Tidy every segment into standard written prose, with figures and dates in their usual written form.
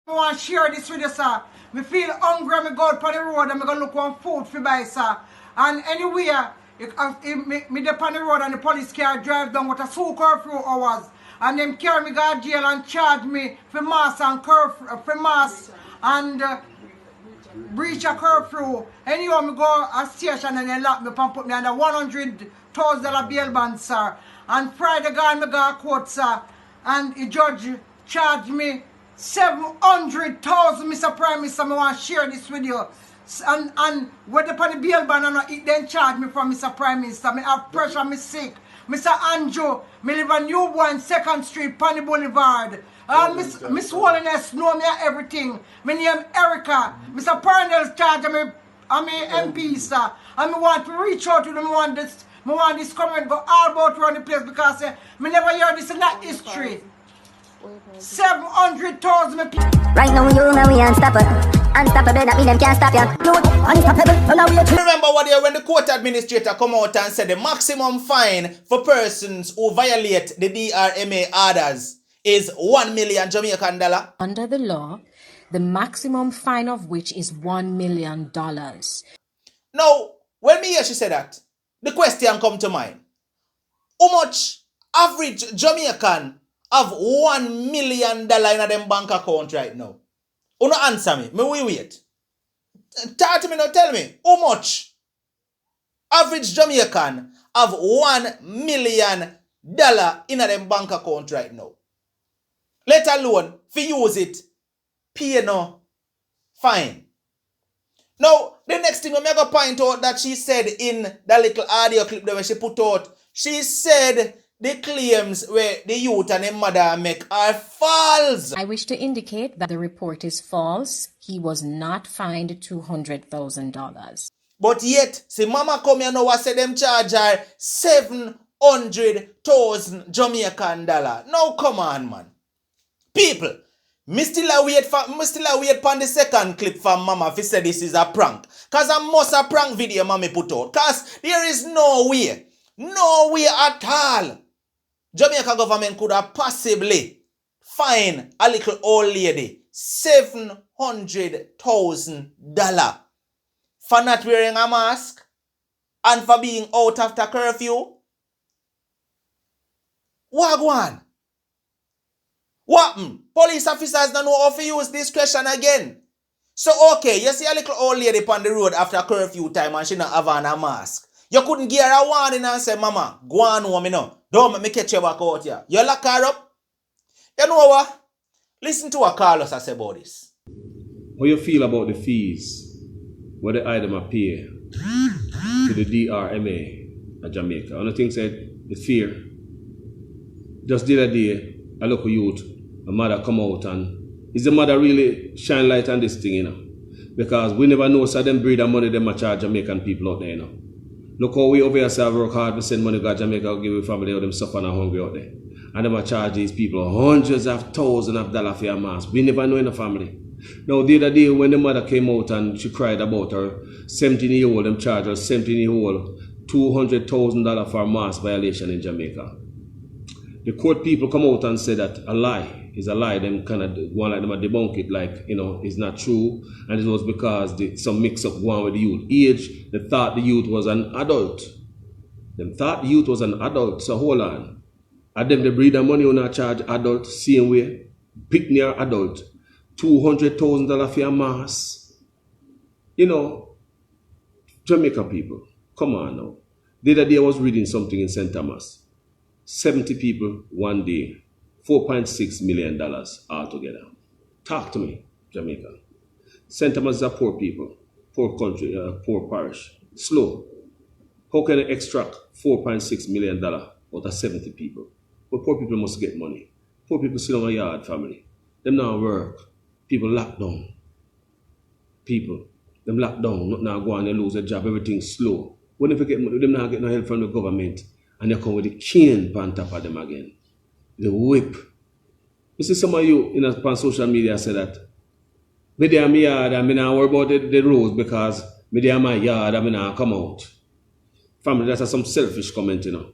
I want to share this with you, sir. Me feel hungry, me go out on the road and me go look one food for buy, sir. And anywhere, me dey on the road and the police car drive down with a full curfew hours. And them carry me go to jail and charge me for mass and breach a curfew. Anyhow, me go a station and they lock me and put me under $100,000 bail bond, sir. And Friday gone, me go to court, sir. And the judge charged me 700,000, Mr. Prime Minister. I want to share this with you. And when they put the bail ban and it then charge me from Mr. Prime Minister. Me have pressure, me sick. Mr. Andrew, me live on Newborn 2nd Street, Panny Boulevard. Miss Holiness know me everything. My name Erica. Mr. Parnell's charge of me, I'm MP, sir. And I want to reach out to them. I want this comment go all about around the place because me never hear this in that history. 700,000 people. Right now, you know we unstoppable. Unstoppable, that mean them can't stop you. Remember what year when the court administrator come out and said the maximum fine for persons who violate the DRMA orders is 1 million Jamaican dollar? Under the law, the maximum fine of which is $1 million. Now, when me hear she said that, the question come to mind. How much average Jamaican have $1 million in them bank account right now? You no answer me. Me we wait. Talk to me now, tell me. How much average Jamaican have $1 million in them bank account right now? Let alone if you use it, pay no fine. Now, the next thing I'm going to point out that she said in that little audio clip that she put out, she said the claims where the youth and the mother make are false. I wish to indicate that the report is false. He was not fined $200,000. But yet, see mama come here now and say them charge her 700,000 Jamaican dollar. Now come on, man. People, me still wait for the second clip from mama if he say this is a prank. Cause I must a prank video mommy put out. Cause there is no way at all Jamaica government could have possibly fined a little old lady $700,000 for not wearing a mask and for being out after curfew. Wagwan. What? Police officers don't know how to use discretion again. So okay, you see a little old lady on the road after curfew time and she not have on a mask. You couldn't give her a warning and say, Mama, go on home, you know. Don't make me catch you back out here. You lock her up. You know what? Listen to what Carlos has said about this. How you feel about the fees what the item appear to the DRMA at Jamaica? One of the things said, the fear. Just the other day, a local youth, a mother come out and is the mother really shine light on this thing, you know? Because we never know so them breed and money them a charge Jamaican people out there, you know. Look how we over here say work hard to send money to Jamaica, give a family of them suffering and hungry out there. And them a charge these people hundreds of thousands of dollars for a mask. We never know in the family. Now the other day when the mother came out and she cried about her 17-year-old, them charged her 17-year-old $200,000 for a mask violation in Jamaica. The court people come out and say that a lie is a lie. Them kind of one like them a debunk it like, you know, it's not true. And it was because some mix up going with the youth. Age, they thought the youth was an adult. Them thought the youth was an adult. So hold on. And them they breed the money on a charge adult, same way. Pick near adult. $200,000 for a mask. You know, Jamaica people, come on now. The other day I was reading something in St. Thomas. 70 people one day, $4.6 million altogether. Talk to me, Jamaica. St. Thomas is a poor people, poor country, poor parish. Slow. How can I extract $4.6 million out of 70 people? But poor people must get money. Poor people sit on a yard, family. Them now work. People locked down. People, them locked down, not now go on, they lose their job, everything's slow. When they get money, them now get no help from the government. And they come with the cane on top of them again. The whip. You see some of you on social media say that, me there in my yard and me not worry about the roads because me there in my yard and me not come out. Family, that's some selfish comment, you know.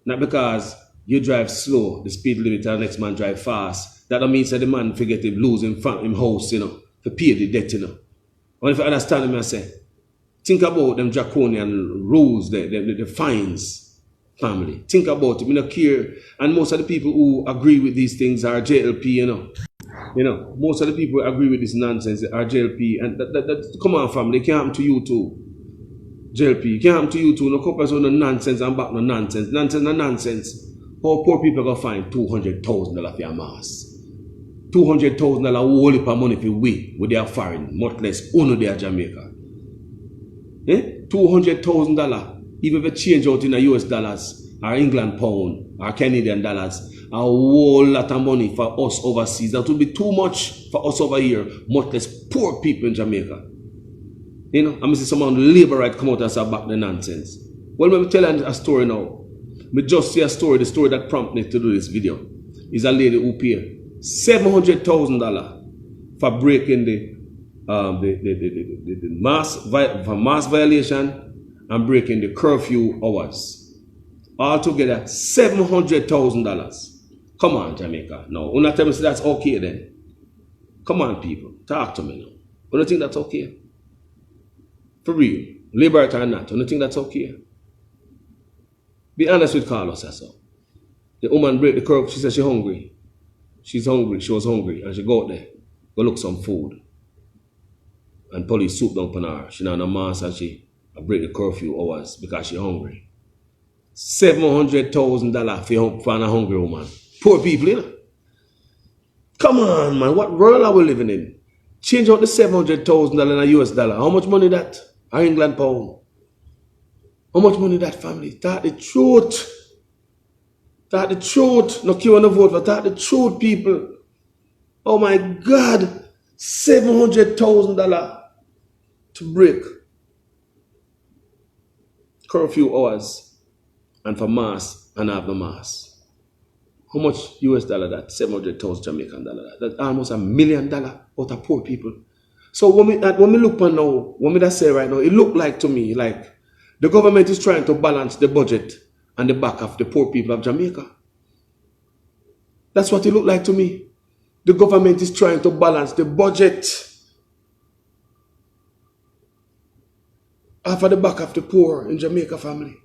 Not because you drive slow, the speed limit, and the next man drive fast. That don't mean that the man forget him losing him house, you know, to pay the debt, you know. And if I understand him, I say, think about them draconian rules, the fines, family. Think about it. We don't care. And most of the people who agree with these things are JLP, you know. You know, most of the people who agree with this nonsense are JLP. And come on, family, it can't happen to you too. JLP, it can't happen to you too. No couples on the nonsense and back no nonsense. Nonsense and nonsense. How poor people are going to find $200,000 for your mass? $200,000 whole heap of money for we with their foreign, much less uno their Jamaica. $200,000, even if it change out in the US dollars, or England pound, or Canadian dollars, a whole lot of money for us overseas. That would be too much for us over here, much less poor people in Jamaica. You know, I'm see someone on the labor right come out and say back the nonsense. Well, let me tell you a story now. Me just see a story, the story that prompted me to do this video. Is a lady who paid $700,000 for breaking the mass violation and breaking the curfew hours. Altogether, $700,000. Come on, Jamaica. No, you not tell me that's okay then. Come on, people. Talk to me now. You don't think that's okay? For real. Liberty or not, you don't think that's okay? Be honest with Carlos, that's all. The woman break the curfew, she said she's hungry. She's hungry, she was hungry, and she go out there, go look some food. And police swoop down on her. She not a mask and she break the curfew hours because she hungry. $700,000 for a hungry woman. Poor people, you know. Come on, man, what world are we living in? Change out the $700,000 in a US dollar. How much money that? A England pound. How much money that, family? Talk the truth. Talk the truth. No care on the vote for talk the truth, people. Oh my God. $700,000 to break curfew hours and for mass and have the mass. How much US dollar that? 700,000 Jamaican dollar. That's almost $1 million out of poor people. So when we look at now, when we say right now, it look like to me like the government is trying to balance the budget and the back of the poor people of Jamaica. That's what it look like to me. The government is trying to balance the budget for the back of the poor in Jamaica, family.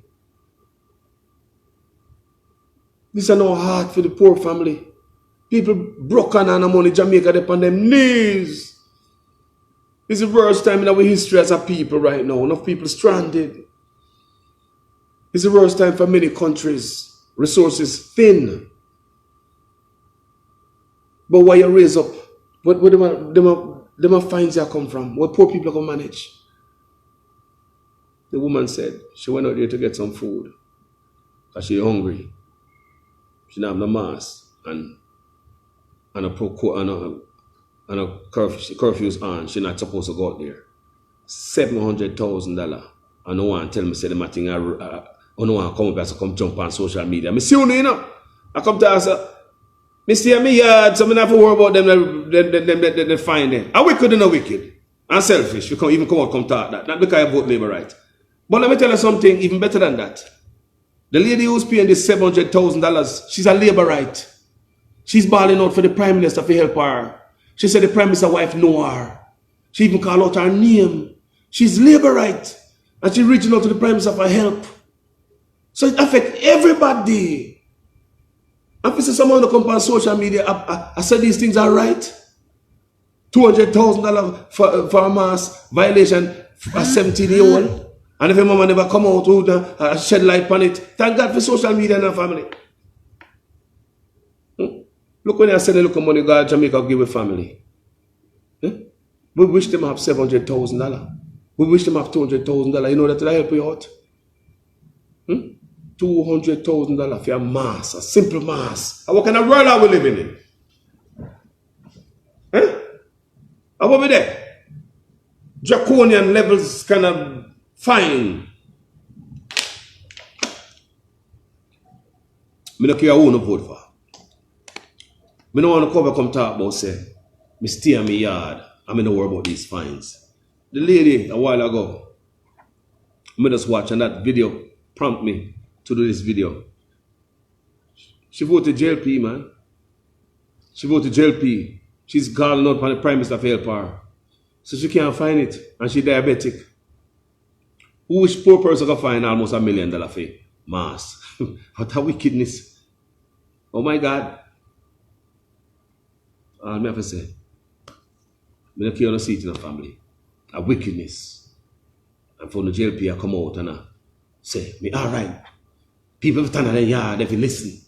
This is no hard for the poor family. People broken on the money in Jamaica, they're on them knees. It's the worst time in our history as a people right now. Enough people stranded. It's the worst time for many countries. Resources thin. But why you raise up? Where them fines you come from? What poor people can manage? The woman said she went out there to get some food because she's hungry. She didn't have no mask and a curfew's on. She's not supposed to go out there. $700,000. I don't want to tell me say the thing. I don't want to come up and come jump on social media. I see you know. I come to ask her. I stay in my yard, so I don't have to worry about them they find them. I'm wicked and not wicked. I'm selfish. You can't even come out come talk that. Not because I vote Labour right. But let me tell you something even better than that. The lady who's paying this $700,000, she's a Labour right. She's balling out for the Prime Minister to help her. She said the Prime Minister's wife know her. She even called out her name. She's Labour right. And she's reaching out to the Prime Minister for help. So it affects everybody. And if someone who come on social media, I said these things are right. $200,000 for a mass violation for a 17-year-old. And if a mama never come out who shed light on it, thank God for social media and our family. Look when I said look at money God Jamaica give a family. We wish them have $700,000. We wish them have $200,000. You know that will help you out. $200,000 for a mass, a simple mass. And what kind of world are we living in? How about we there? Draconian levels kind of fine. I don't care who I vote for. I don't want to come talk about say, I stay in my yard and I don't worry about these fines. The lady a while ago, I just watched and that video prompt me to do this video. She voted JLP, man. She voted JLP. She's calling out for the Prime Minister to help her. So she can't find it. And she's diabetic. Who which poor person can find almost $1 million for mass? What a wickedness. Oh my God. All I have to say, I don't care on a seat in the family. A wickedness. And for the JLP, I come out and I say, me, all right. People stand in the yard, they will listen.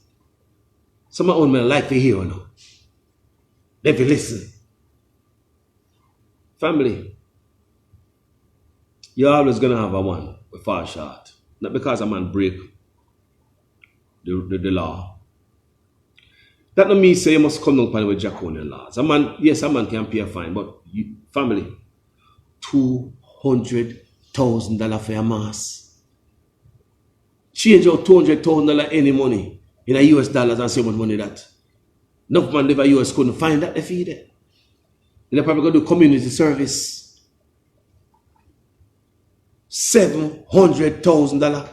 Some of them like to hear now. They will listen. Family, you're always going to have a one with fall short. Not because a man break the law. That don't mean say you must come down with draconian laws. A man, yes, a man can pay a fine, but you, family, $200,000 for a mass. Change out $200,000 any money in a US dollars and see how much money that. Enough man live a US couldn't find that they feed it. They're probably going to do community service. $700,000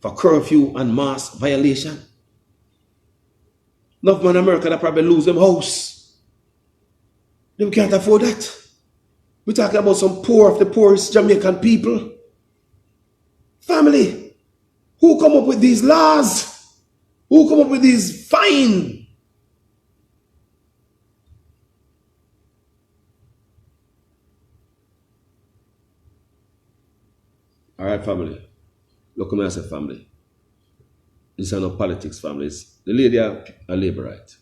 for curfew and mass violation. Enough man in America that probably lose them house. They can't afford that. We're talking about some poor of the poorest Jamaican people. Family, who come up with these laws? Who come up with these fines? All right, family. Look at me as a family. This is not politics, families. The lady are a laborite.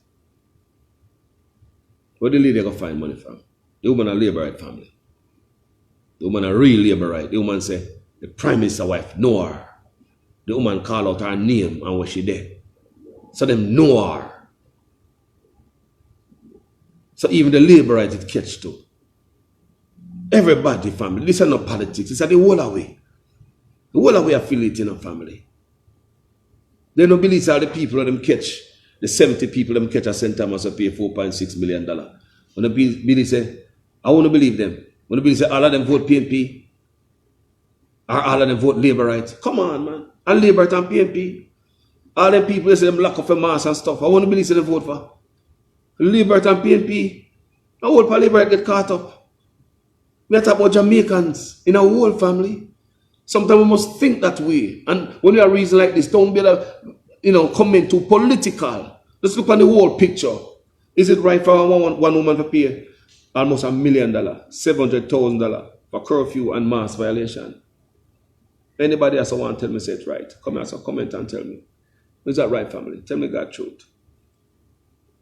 Where the lady going to find money from? The woman a laborite family. The woman a real laborite. The woman say, the Prime Minister wife know her. The woman call out her name and where she there. So them know her. So even the laborite it catch too. Everybody, family. This is not politics. It's the whole away. The whole way I feel it in a family. They don't believe all the people them catch, the 70 people them catch at St. Thomas pay $4.6 million. When the Billy say, I want to believe them. When the Billy say all of them vote PNP, or all of them vote Labourite. Come on, man. And Labourite and PNP. All them people they say them lock up for mass and stuff. I want to believe they vote for Labourite and PNP. I hope Labourite get caught up. We talk about Jamaicans in a whole family. Sometimes we must think that way. And when you are reason like this, don't be comment too political. Let's look at the whole picture. Is it right for one woman to pay almost $1 million, $700,000 for curfew and mass violation? Anybody else want to tell me say it's right? Come here, so comment and tell me. Is that right, family? Tell me God's truth.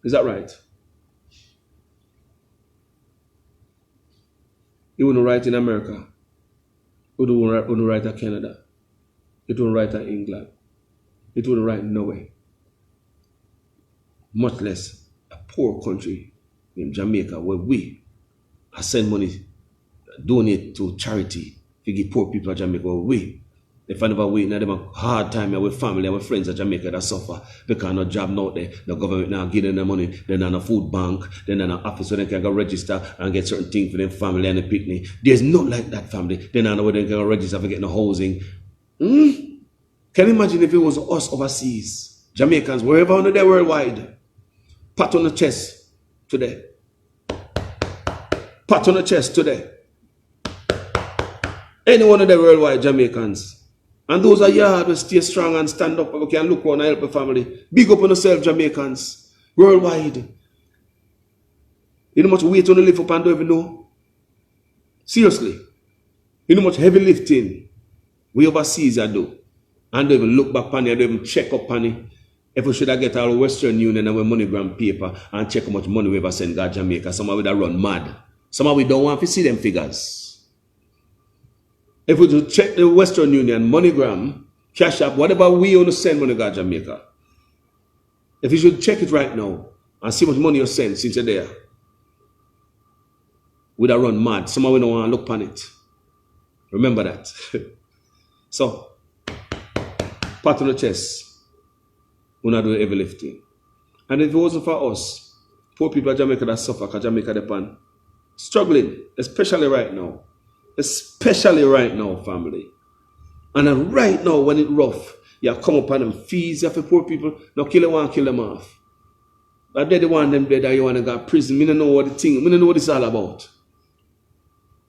Is that right? You wouldn't write in America. It wouldn't write in Canada. It wouldn't write in England. It wouldn't write nowhere. Much less a poor country in Jamaica where we send money, donate to charity to give poor people in Jamaica. Where they find a way, now they have a hard time with family and with friends in Jamaica that suffer because no job not there, the government now giving them money, they're not a food bank, they're not an office so they can go register and get certain things for their family and the picnic. There's not like that, family. They're not where they can go register for getting the housing. Can you imagine if it was us overseas, Jamaicans, wherever on the worldwide, pat on the chest today. Pat on the chest today. Any one of the worldwide Jamaicans. And those are yard will stay strong and stand up. We can look around and help the family. Big up on yourself, Jamaicans. Worldwide. You know how much weight on the lift up and don't even know? Seriously. You know how much heavy lifting we overseas are do. And don't even look back on it, don't even check up on it. If we should have get our Western Union and our MoneyGram paper and check how much money we ever send to Jamaica, some of it run mad. Some of we don't want to see them figures. If we do check the Western Union, MoneyGram, Cash App, whatever we want to send money to Jamaica, if you should check it right now and see how much money you send since you're there, we'd have run mad. Some of we don't want to look on it. Remember that. So, pat on the chest. We're not doing heavy lifting. And if it wasn't for us, poor people in Jamaica that suffer because Jamaica depend, struggling, especially right now. Especially right now, family. And then right now, when it's rough, You come up on them fees, you have to poor people. Now kill them one, kill them off. But they the one them dead that you want to go to prison. I don't know what the thing, I don't know what it's all about.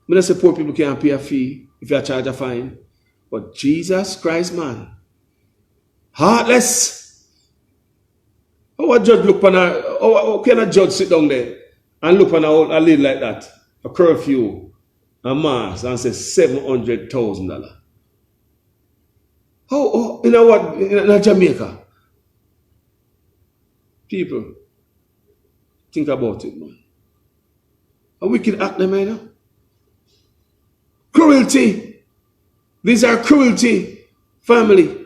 I don't say poor people can't pay a fee if you charge a fine. But Jesus Christ, man. Heartless. How a judge look on how can a judge sit down there and look on a lady like that? A curfew, a mask, and say $700,000. How, you know what, in Jamaica? People, think about it, man. A wicked act, them, you know? Cruelty. These are cruelty, family.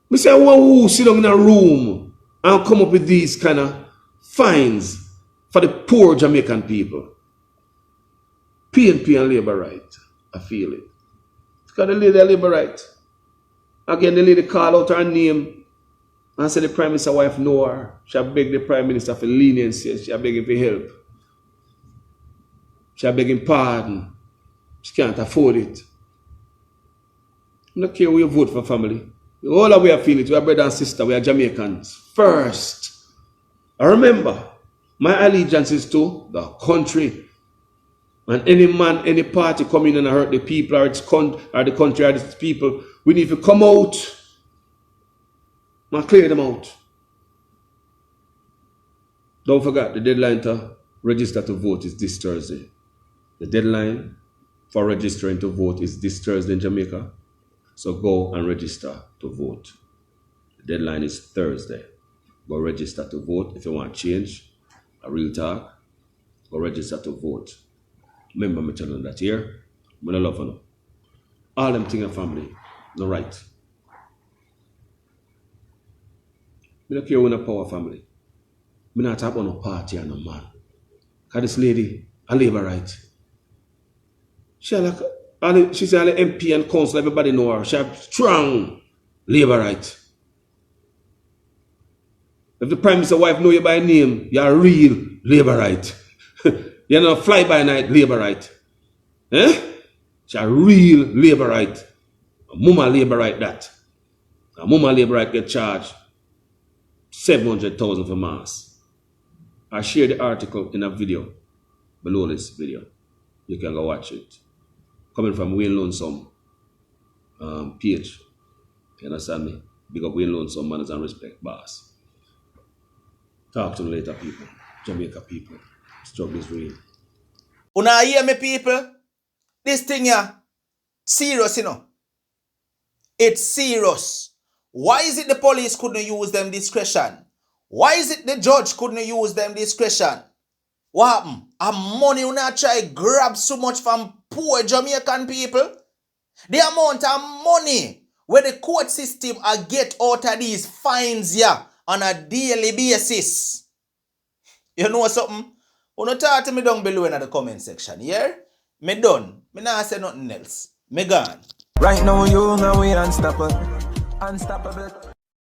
We say, who sit down in a room and come up with these kind of fines for the poor Jamaican people? PNP and labor right. I feel it. Because the lady labor right. Again, the lady call out her name and said the Prime Minister wife know her. She beg the Prime Minister for leniency. She beg him for help. She beg him pardon. She can't afford it. I don't care who you vote for, family. All of we are feeling it. We are brother and sister. We are Jamaicans. First. I remember, my allegiance is to the country. And any man, any party come in and hurt the people or the country or the people, we need to come out and clear them out. Don't forget, the deadline to register to vote is this Thursday. The deadline for registering to vote is this Thursday in Jamaica. So go and register to vote. The deadline is Thursday. Go register to vote. If you want change, a real talk, go register to vote. Remember me telling that here. I love you. All them things in family, no right. I don't care when a power family. I not talk about no party and no man. Because this lady, a labor right. She said the MP and council, everybody know her. She have strong labor right. If the Prime Minister wife know you by name, you're a real labor right. You're not fly by night labor right. She a real labor right. A mama labor right that. A mama labor right get charged $700,000 for mass. I share the article in a video below this video. You can go watch it. Coming from Wayne Lonesome page. You understand me? Big up Wayne Lonesome, manners and respect, boss. Talk to them later, people. Jamaica people. Struggle is real. Una hear me, people? This thing here, serious, you know. It's serious. Why is it the police couldn't use them discretion? Why is it the judge couldn't use them discretion? What happened? A money you not try grab so much from poor Jamaican people? The amount of money where the court system get out of these fines here on a daily basis. You know something? You know talk to me down below in the comment section, yeah? Me done. Me not say nothing else. Me gone. Right now you know we unstoppable. Unstoppable.